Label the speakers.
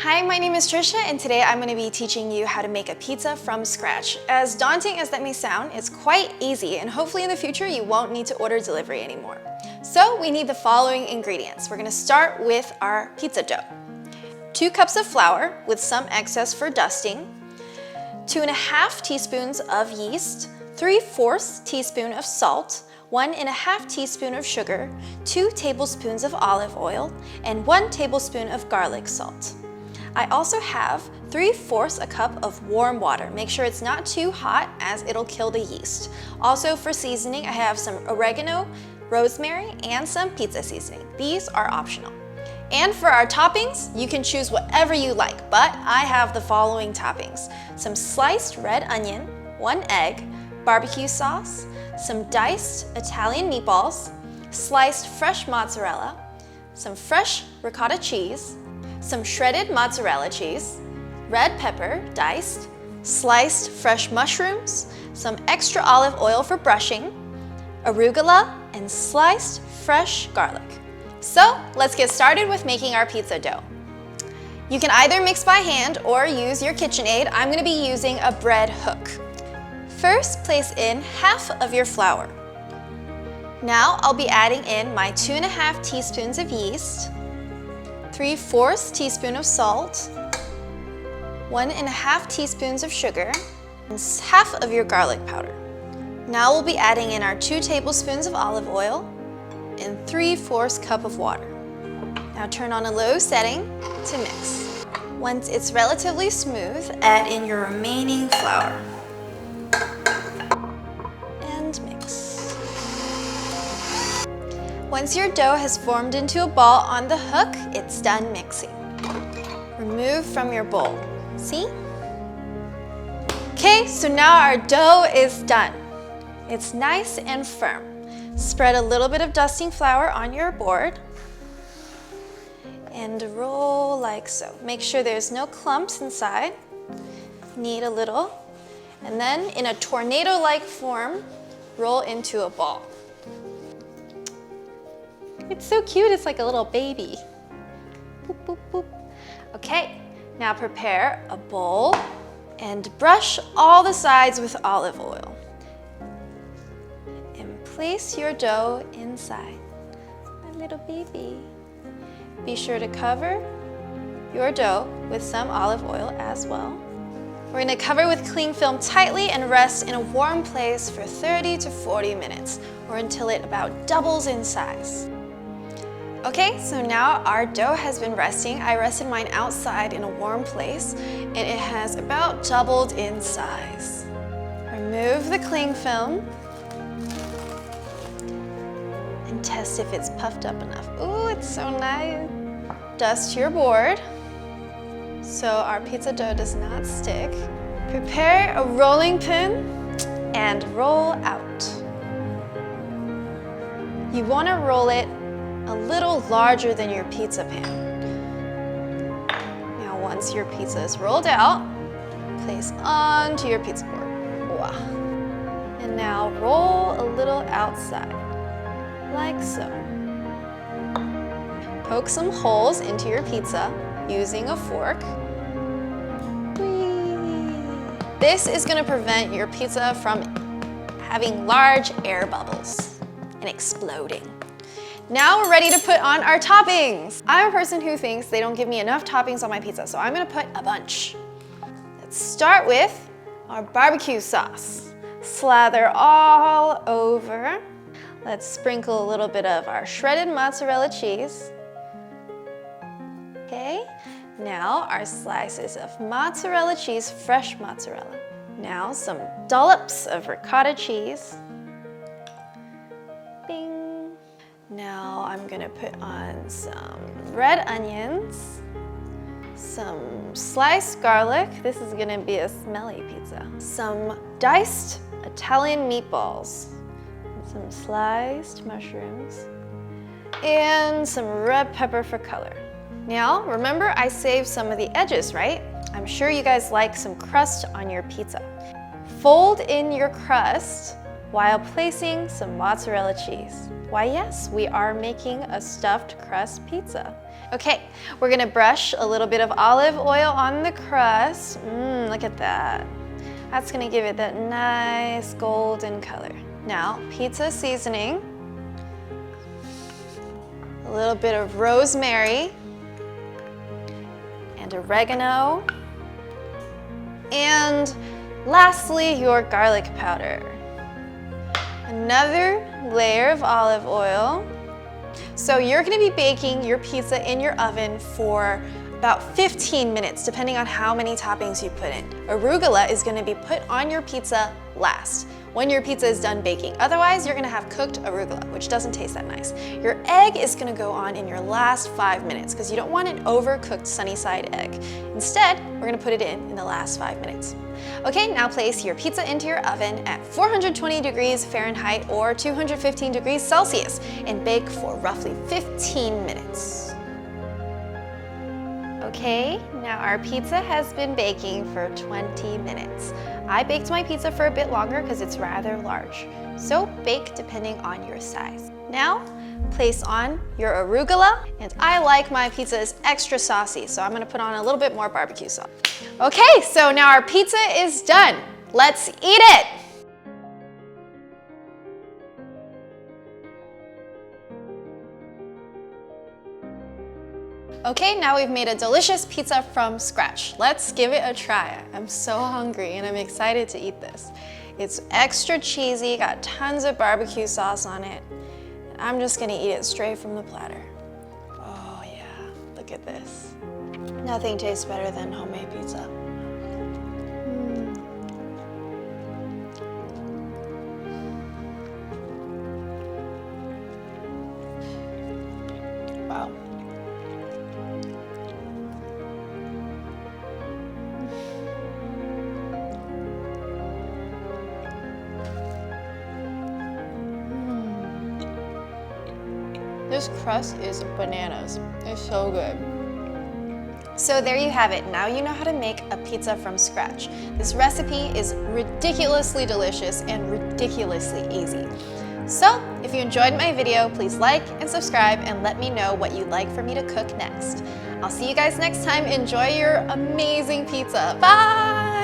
Speaker 1: Hi, my name is Trisha, and today I'm going to be teaching you how to make a pizza from scratch. As daunting as that may sound, it's quite easy, and hopefully in the future you won't need to order delivery anymore. So we need the following ingredients. We're going to start with our pizza dough. 2 cups of flour with some excess for dusting, 2½ teaspoons of yeast, 3/4 teaspoon of salt, 1½ teaspoon of sugar, 2 tablespoons of olive oil, and 1 tablespoon of garlic salt. I also have 3/4 cup of warm water. Make sure it's not too hot as it'll kill the yeast. Also for seasoning, I have some oregano, rosemary, and some pizza seasoning. These are optional. And for our toppings, you can choose whatever you like, but I have the following toppings: some sliced red onion, 1 egg, barbecue sauce, some diced Italian meatballs, sliced fresh mozzarella, some fresh ricotta cheese, some shredded mozzarella cheese, red pepper diced, sliced fresh mushrooms, some extra olive oil for brushing, arugula, and sliced fresh garlic. So let's get started with making our pizza dough. You can either mix by hand or use your KitchenAid. I'm going to be using a bread hook. First, place in half of your flour. Now I'll be adding in my 2½ teaspoons of yeast, 3/4 teaspoon of salt, 1½ teaspoons of sugar, and half of your garlic powder. Now we'll be adding in our 2 tablespoons of olive oil and 3/4 cup of water. Now turn on a low setting to mix. Once it's relatively smooth, add in your remaining flour and mix. Once your dough has formed into a ball on the hook, it's done mixing. Remove from your bowl. See? Okay, so now our dough is done. It's nice and firm. Spread a little bit of dusting flour on your board and roll like so. Make sure there's no clumps inside. Knead a little. And then in a tornado-like form, roll into a ball. It's so cute, it's like a little baby. Boop, boop, boop. Okay, now prepare a bowl and brush all the sides with olive oil. And place your dough inside. My little baby. Be sure to cover your dough with some olive oil as well. We're going to cover with cling film tightly and rest in a warm place for 30 to 40 minutes, or until it about doubles in size. Okay, so now our dough has been resting. I rested mine outside in a warm place, and it has about doubled in size. Remove the cling film and test if it's puffed up enough. Ooh, it's so nice. Dust your board so our pizza dough does not stick. Prepare a rolling pin and roll out. You want to roll it a little larger than your pizza pan. Now once your pizza is rolled out, place onto your pizza board. Wow. And now roll a little outside, like so. Poke some holes into your pizza using a fork. Whee! This is going to prevent your pizza from having large air bubbles and exploding. Now we're ready to put on our toppings. I'm a person who thinks they don't give me enough toppings on my pizza, so I'm gonna put a bunch. Let's start with our barbecue sauce. Slather all over. Let's sprinkle a little bit of our shredded mozzarella cheese. Okay, now our slices of mozzarella cheese, fresh mozzarella. Now some dollops of ricotta cheese. Bing. Now I'm gonna put on some red onions, some sliced garlic. This is gonna be a smelly pizza. Some diced Italian meatballs, some sliced mushrooms, and some red pepper for color. Now, remember I saved some of the edges, right? I'm sure you guys like some crust on your pizza. Fold in your crust while placing some mozzarella cheese. Why yes, we are making a stuffed crust pizza. Okay, we're gonna brush a little bit of olive oil on the crust. Look at that. That's gonna give it that nice golden color. Now, pizza seasoning, a little bit of rosemary, and oregano, and lastly, your garlic powder. Another layer of olive oil. So you're gonna be baking your pizza in your oven for about 15 minutes, depending on how many toppings you put in. Arugula is gonna be put on your pizza last, when your pizza is done baking. Otherwise, you're gonna have cooked arugula, which doesn't taste that nice. Your egg is gonna go on in your last 5 minutes because you don't want an overcooked sunny side egg. Instead, we're gonna put it in the last 5 minutes. Okay, now place your pizza into your oven at 420 degrees Fahrenheit or 215 degrees Celsius and bake for roughly 15 minutes. Okay, now our pizza has been baking for 20 minutes. I baked my pizza for a bit longer because it's rather large. So bake depending on your size. Now, place on your arugula, and I like my pizzas extra saucy, so I'm gonna put on a little bit more barbecue sauce. Okay, so now our pizza is done. Let's eat it! Okay, now we've made a delicious pizza from scratch. Let's give it a try. I'm so hungry and I'm excited to eat this. It's extra cheesy, got tons of barbecue sauce on it. And I'm just gonna eat it straight from the platter. Oh yeah, look at this. Nothing tastes better than homemade pizza. Wow. This crust is bananas. It's so good. So there you have it. Now you know how to make a pizza from scratch. This recipe is ridiculously delicious and ridiculously easy. So if you enjoyed my video, please like and subscribe and let me know what you'd like for me to cook next. I'll see you guys next time. Enjoy your amazing pizza. Bye!